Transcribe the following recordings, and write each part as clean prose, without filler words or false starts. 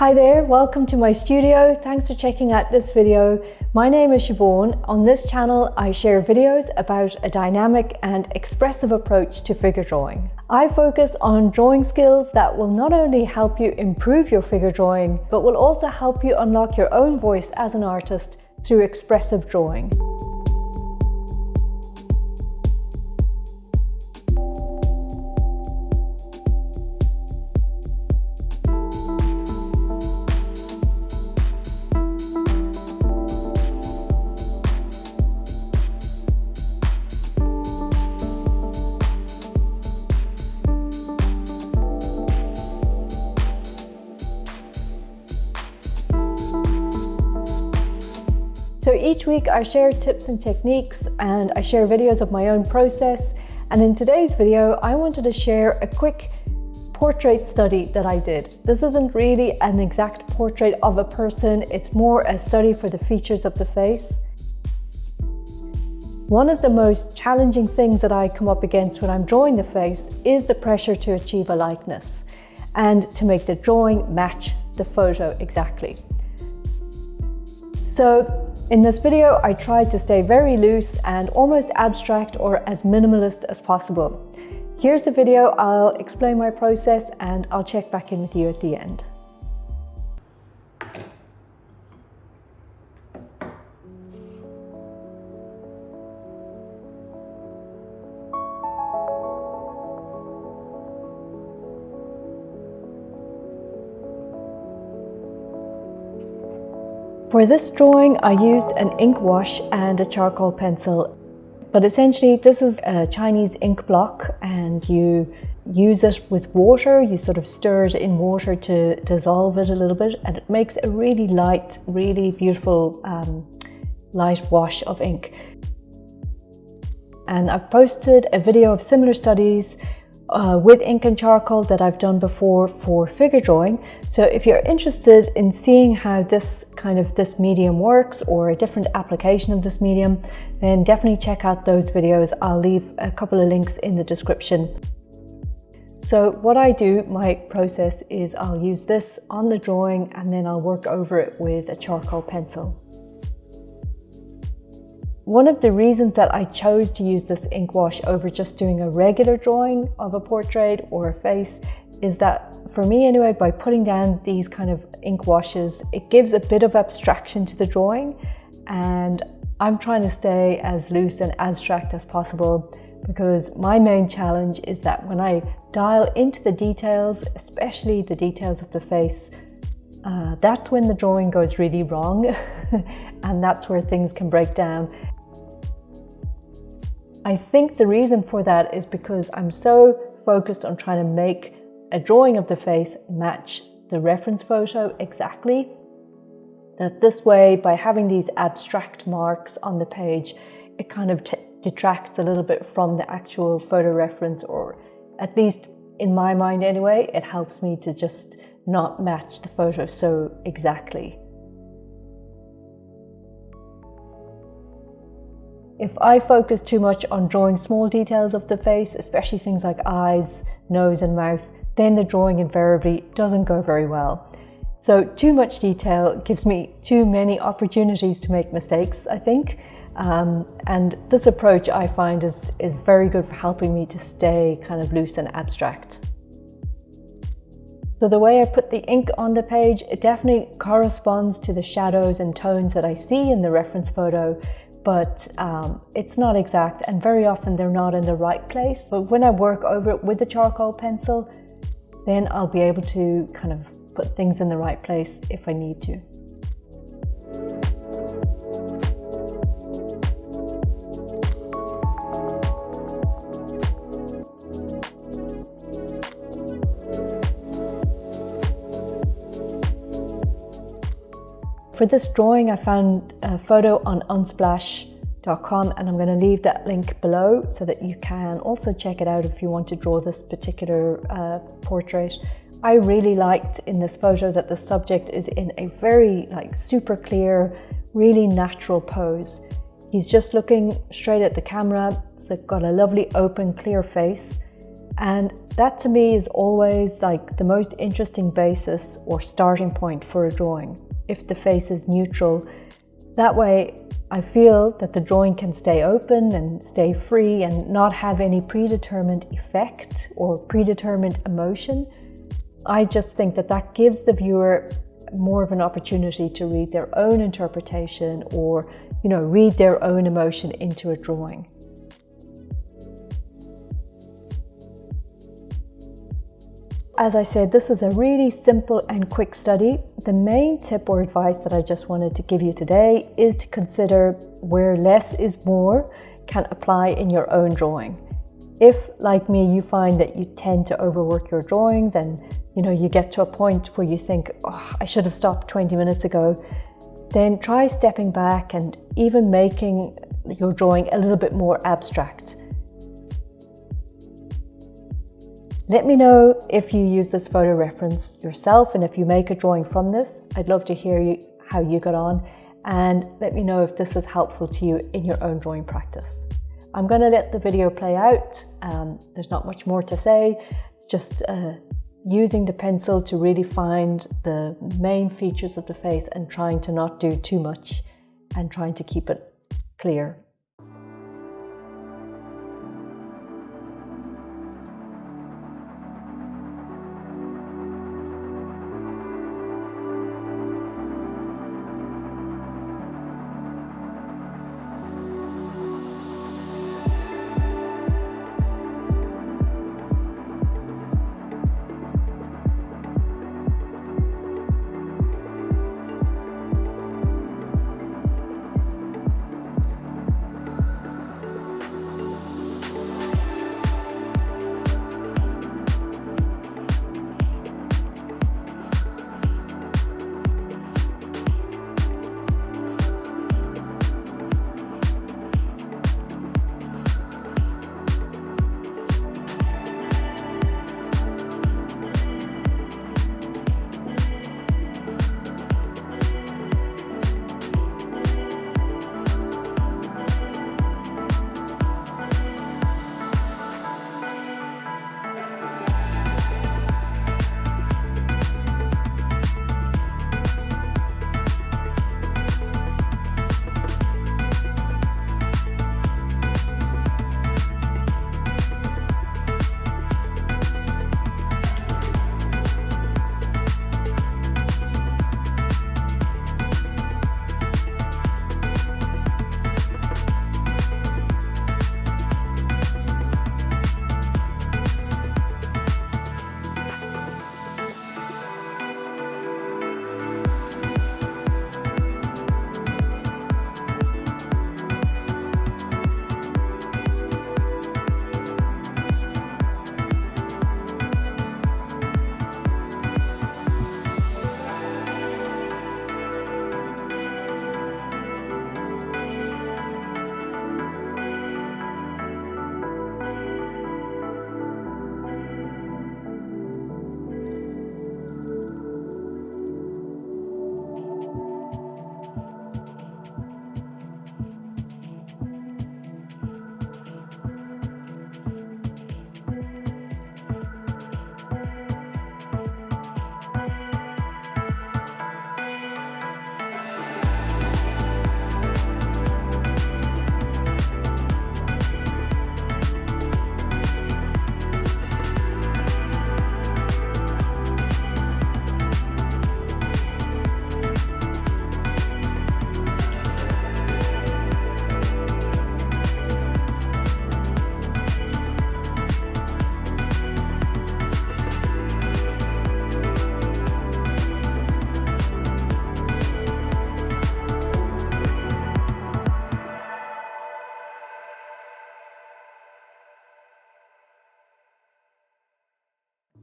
Hi there, welcome to my studio. Thanks for checking out this video. My name is Siobhan. On this channel, I share videos about a dynamic and expressive approach to figure drawing. I focus on drawing skills that will not only help you improve your figure drawing, but will also help you unlock your own voice as an artist through expressive drawing. So each week I share tips and techniques and I share videos of my own process. And in today's video, I wanted to share a quick portrait study that I did. This isn't really an exact portrait of a person, it's more a study for the features of the face. One of the most challenging things that I come up against when I'm drawing the face is the pressure to achieve a likeness and to make the drawing match the photo exactly. So in this video, I tried to stay very loose and almost abstract or as minimalist as possible. Here's the video, I'll explain my process and I'll check back in with you at the end. For this drawing, I used an ink wash and a charcoal pencil, but essentially this is a Chinese ink block and you use it with water, you sort of stir it in water to dissolve it a little bit and it makes a really light, really beautiful light wash of ink. And I've posted a video of similar studies with ink and charcoal that I've done before for figure drawing. So if you're interested in seeing how this medium works or a different application of this medium, then definitely check out those videos. I'll leave a couple of links in the description. So what I do, my process is I'll use this on the drawing and then I'll work over it with a charcoal pencil. One of the reasons that I chose to use this ink wash over just doing a regular drawing of a portrait or a face is that, for me anyway, by putting down these kind of ink washes, it gives a bit of abstraction to the drawing, and I'm trying to stay as loose and abstract as possible because my main challenge is that when I dial into the details, especially the details of the face, that's when the drawing goes really wrong and that's where things can break down. I think the reason for that is because I'm so focused on trying to make a drawing of the face match the reference photo exactly, that this way, by having these abstract marks on the page, it kind of detracts a little bit from the actual photo reference, or at least in my mind anyway, it helps me to just not match the photo so exactly. If I focus too much on drawing small details of the face, especially things like eyes, nose and mouth, then the drawing invariably doesn't go very well. So too much detail gives me too many opportunities to make mistakes, I think. And this approach I find is very good for helping me to stay kind of loose and abstract. So the way I put the ink on the page, it definitely corresponds to the shadows and tones that I see in the reference photo, but it's not exact and very often they're not in the right place. But when I work over it with the charcoal pencil, then I'll be able to kind of put things in the right place if I need to. For this drawing, I found a photo on unsplash.com and I'm going to leave that link below so that you can also check it out if you want to draw this particular portrait. I really liked in this photo that the subject is in a very super clear, really natural pose. He's just looking straight at the camera, so got a lovely open, clear face. And that to me is always like the most interesting basis or starting point for a drawing. If the face is neutral, that way I feel that the drawing can stay open and stay free and not have any predetermined effect or predetermined emotion. I just think that that gives the viewer more of an opportunity to read their own interpretation or, read their own emotion into a drawing. As I said, this is a really simple and quick study. The main tip or advice that I just wanted to give you today is to consider where less is more can apply in your own drawing. If, like me, you find that you tend to overwork your drawings and you get to a point where you think, I should have stopped 20 minutes ago, then try stepping back and even making your drawing a little bit more abstract. Let me know if you use this photo reference yourself and if you make a drawing from this. I'd love to hear how you got on, and let me know if this is helpful to you in your own drawing practice. I'm going to let the video play out. There's not much more to say. It's just using the pencil to really find the main features of the face and trying to not do too much and trying to keep it clear.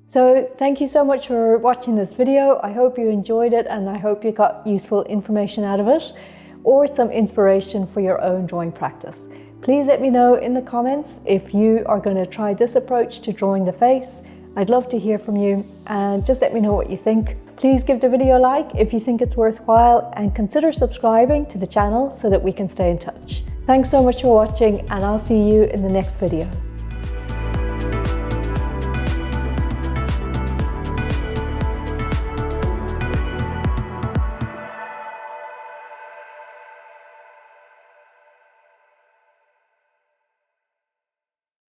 So thank you so much for watching this video. I hope you enjoyed it and I hope you got useful information out of it or some inspiration for your own drawing practice. Please let me know in the comments if you are going to try this approach to drawing the face. I'd love to hear from you and just let me know what you think. Please give the video a like if you think it's worthwhile and consider subscribing to the channel so that we can stay in touch. Thanks so much for watching and I'll see you in the next video.